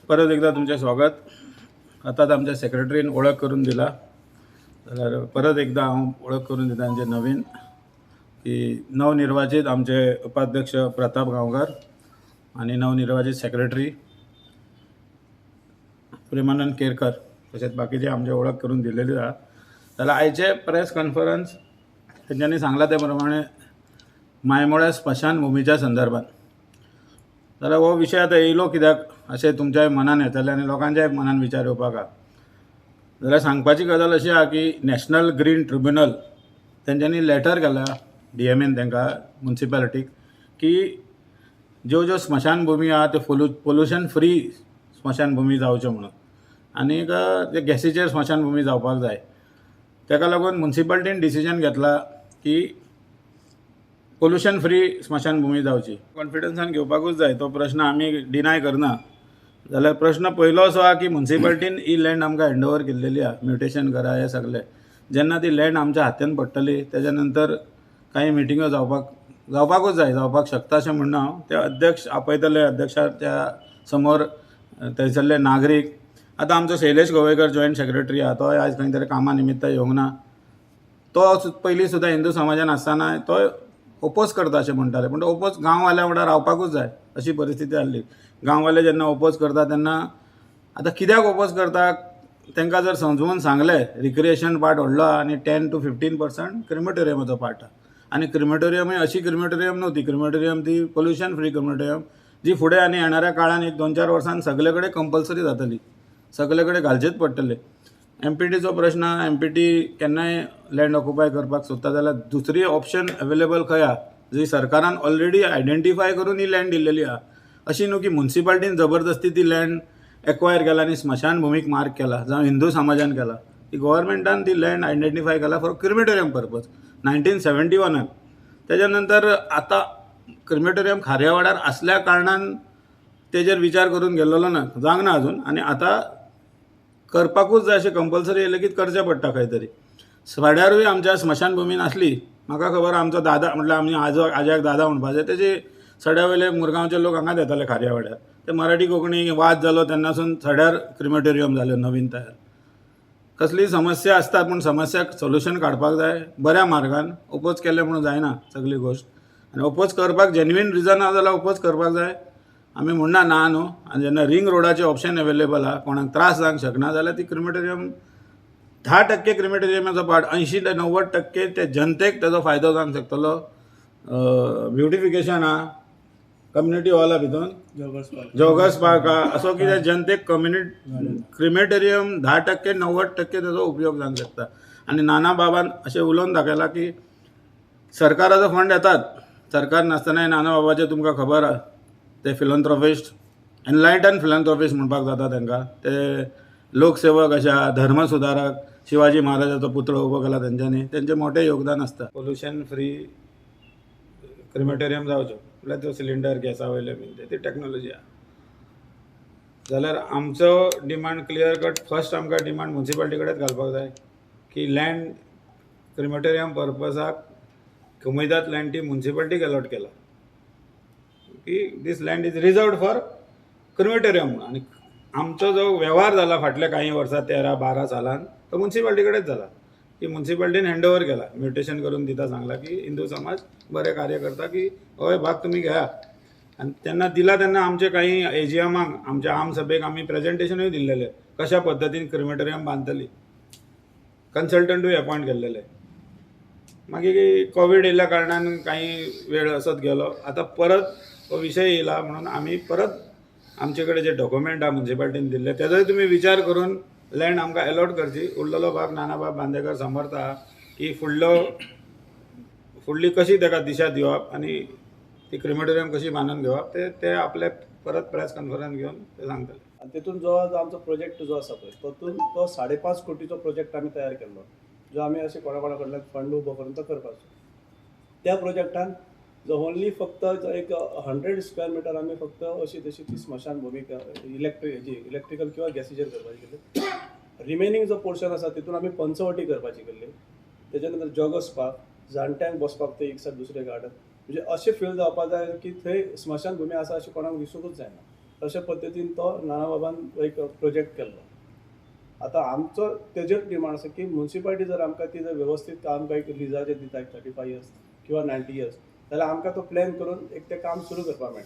परत एकदा तुमचे स्वागत. आताच आमच्या सेक्रेटरीन ओळख करून दिला, जाल्यार परत एकदा हांव ओळख करून दिता आमचे नवीन की नवनिर्वाचित आमचे उपाध्यक्ष प्रताप गांवकर आणि नवनिर्वाचित सेक्रेटरी प्रेमानंद केरकर, तशेंच बाकीचे आमचे ओळख करून दिलेली आहा. जाल्यार आयचे प्रेस कॉन्फरन्स तेंच्यांनी सांगला ते प्रमाणे मायमोळ्या स्मशानभुमीच्या संदर्भात. जाल्यार हो विशय आतां येयलो कित्याक अशें तुमच्याय मनान येतलें आनी लोकांच्याय मनान विचार येवपाक आहा. जाल्यार सांगपाची गजाल अशी आहा की नॅशनल ग्रीन ट्रिब्युनल तेंच्यांनी लेटर केला DMAन तांकां म्युन्सिपालिटीक की ज्यो ज्यो स्मशानभुमी आहा त्यो पोल्युशन फ्री स्मशानभुमी जावच्यो म्हणून, आनीक ते गॅसीचेर स्मशानभुमी जावपाक जाय. ताका लागून म्युन्सिपालिटीन डिसिजन घेतला की पोल्युशन फ्री स्मशानभुमी जावची. कॉन्फिडन्सान घेवपाकूच जाय, तो प्रश्न आमी डिनाय करना. जाल्यार प्रश्न पयलो असो आहा की म्युन्सिपालिटीन ही लँड आमकां हँडओवर केल्लेली आहा, म्युटेशन घरां हें सगळें. जेन्ना ती लँड आमच्या हातान पडटली तेज्या नंतर कांय मिटिंगो जावपाकूच जाय, जावपाक शकता अशें म्हणना हांव. ते अध्यक्ष आपयतले, अध्यक्षाच्या समोर थंयसरले नागरीक. आतां आमचो शैलेश गोवेकर जॉयंट सेक्रेटरी आहा, तोय आयज खंय तरी कामा निमित्त येवंक ना. तो पयलीं सुद्दां हिंदू समाजान आसतना तो ओपोज करता अशें म्हणटाले, पूण ओपोज गांववाल्या वांगडा रावपाकूच जाय अशी परिस्थिती जाल्ली. गांववाले जेन्ना ओपोज करता तेन्ना आतां कित्याक ओपोज करता, तांकां जर समजून सांगलें रिक्रिएशन पार्ट व्हडलो आहा आनी 10 to 15% क्रिमेटोरियमाचो पार्ट आहा. आनी क्रिमेटोरियमूय अशी क्रिमेटोरियम न्हवती, क्रिमेटोरियम ती पोल्युशन फ्री क्रिमेटोरियम जी फुडें आनी येणाऱ्या काळान 1-2-4 वर्सान सगळे कडेन कंपल्सरी जातली, सगळे कडेन घालचेच पडटले. MPTचो प्रश्न, MPT केन्नाय लँड ऑक्युपाय करपाक सोदता जाल्यार दुसरी ऑप्शन अवेलेबल खंय आहा, जी सरकारान ऑलरेडी आयडेंटिफाय करून ही लँड दिल्लेली आहा. अशी न्हू की म्युन्सिपालिटीन जबरदस्ती ती लँड एक्वायर केला आनी स्मशानभुमीक मार्क केला, जावं हिंदू समाजान केला. ती गव्हर्मेंटान ती लँड आयडेंटिफाय केला फॉर क्रिमेटोरियम पर्पज 1971. तेज्या नंतर आतां क्रिमेटोरियम खाऱ्या वाड्यार आसल्या कारणान तेजेर विचार करून गेल्लो ना, जावंक ना अजून. आनी आतां करपाकूच जाय अशें कंपल्सरी येयलें की करचें पडटा खंय तरी. सड्यारूय आमच्या स्मशानभुमीन आसली. म्हाका खबर आमचो दादा, म्हटल्यार आमी आज्याक दादा म्हणपाचें, तेजे सड्या वयले मुरगांवचे लोक हांगाच येताले खाऱ्या वाड्यार. ते मराठी कोंकणी वाद जालो तेन्नासून सड्यार क्रिमेटोरियम जालें नवीन तयार. कसलीय समस्या आसतात पूण समस्याक सोल्युशन काडपाक जाय बऱ्या मार्गान. ओपोज केलें म्हणून जायना सगळी गोश्ट. आनी ओपोज करपाक जेन्युइन रिजन आहा जाल्यार ओपोज करपाक जाय. आमी म्हणना ना न्हू. आनी जेन्ना रिंग रोडाचें ऑप्शन अवेलेबल आहा, कोणाक त्रास जावंक शकना जाल्यार ती क्रिमेटोरियम 10% क्रिमेटोरियमाचो पार्ट, 80 ते 90% ते जनतेक तेजो फायदो जावंक शकतलो. ब्युटिफिकेशन आहा, कम्युनिटी हॉला भितर जोगर्स पार्क आहा, असो कितें जनतेक क्रिमेटोरियम 10% 90% तेजो उपयोग जावंक शकता. आनी नाना बाबान अशें उलोवन दाखयलां की सरकाराचो फंड येतात, सरकार नासतनाय नाना बाबाचे तुमकां खबर आहा, ते फिलंथ्रॉपिस्ट, एनलायटन फिलंथ्रॉपिस्ट म्हणपाक जाता तांकां. ते लोकसेवक अशा धर्म सुदारक, शिवाजी महाराजाचो पुतळो उबो केला तेंच्यांनी, तेंचें मोठें योगदान आसता. पोल्युशन फ्री क्रिमेटोरियम जावचो म्हळ्यार त्यो सिलिंडर गॅसा वयले बीन ती टॅक्नॉलॉजी आहा. जाल्यार आमचो डिमांड क्लियर कट. फर्स्ट आमकां डिमांड म्युन्सिपालिटी कडेन घालपाक जाय की लँड क्रिमेटोरियम पर्पजाक कुमेदात लँड ती म्युन्सिपालिटीक अलॉट केला की this land is reserved for crematorium. आनी आमचो जो वेव्हार जाला फाटल्या काही वर्सां 13-12 सालान तो म्युन्सिपालिटी कडेच जाला की म्युन्सिपालिटीन हँडओवर केला. म्युटेशन करून दिता सांगला की हिंदू समाज बरें कार्य करता की हय भाग तुमी घेया. आनी तेन्ना दिला तेन्ना आमचे काही AGMाक, आमच्या आम सभेक आमी प्रेजेंटेशनूय दिल्लेलें कशा पद्दतीन क्रिमेटोरियम बांदतली. कन्सल्टंटूय अपॉयंट केल्लेले. मागीर कोवीड येयल्ल्या कारणान काही वेळ असोच गेलो. आतां परत हो विशय येयला म्हणून आमी परत आमचे कडेन जे डॉक्युमेंट आहा म्युन्सिपालिटीन दिल्ले तेजोय तुमी विचार करून लँड आमकां अलॉट करची. उरलेलो भाग नानाबाब बांदेकर समर्थ आहा की फुडली कशी ताका दिशा दिवप आनी ती क्रिमेटोरियम कशी बांदून घेवप ते आपले परत प्रेस कॉन्फरन्स घेवन ते सांगतले. आनी तितून जो आमचो प्रोजेक्ट जो आसा पळय तातूंत तो 5.5 कोटीचो प्रोजेक्ट आमी तयार केल्लो, जो आमी अशें कोणा कडल्यान फंड उबो करून तो करपाचो. त्या प्रोजेक्टान जो ओन्ली फक्त एक 100 स्क्वेअर मिटर आमी फक्त अशी तशी ती स्मशानभुमी इलेक्ट्रिकल किंवा गॅसीचेर करपाची केल्ली. रिमेनींग जो पोर्शन आसा तितून आमी पंचवटी करपाची केल्ली. तेच्या नंतर जॉगर्स पार्क, जाणट्यांक बसपाक ते एक सायड दुसरें गार्डन, म्हणजे अशें फील जावपाक जाय की थंय स्मशानभुमी आसा अशें कोणाक दिसूंकूच जायना. तशा पद्दतीन तो नाना बाबान एक प्रोजेक्ट केल्लो. आतां आमचो तेजेर डिमांड आसा की म्युन्सिपालिटी जर आमकां ती जर वेवस्थीत काम काय लिजाचेर दिता 35 इयर्स किंवा 90 इयर्स जाल्यार आमकां तो प्लॅन करून एक तें काम सुरू करपाक मेळटा.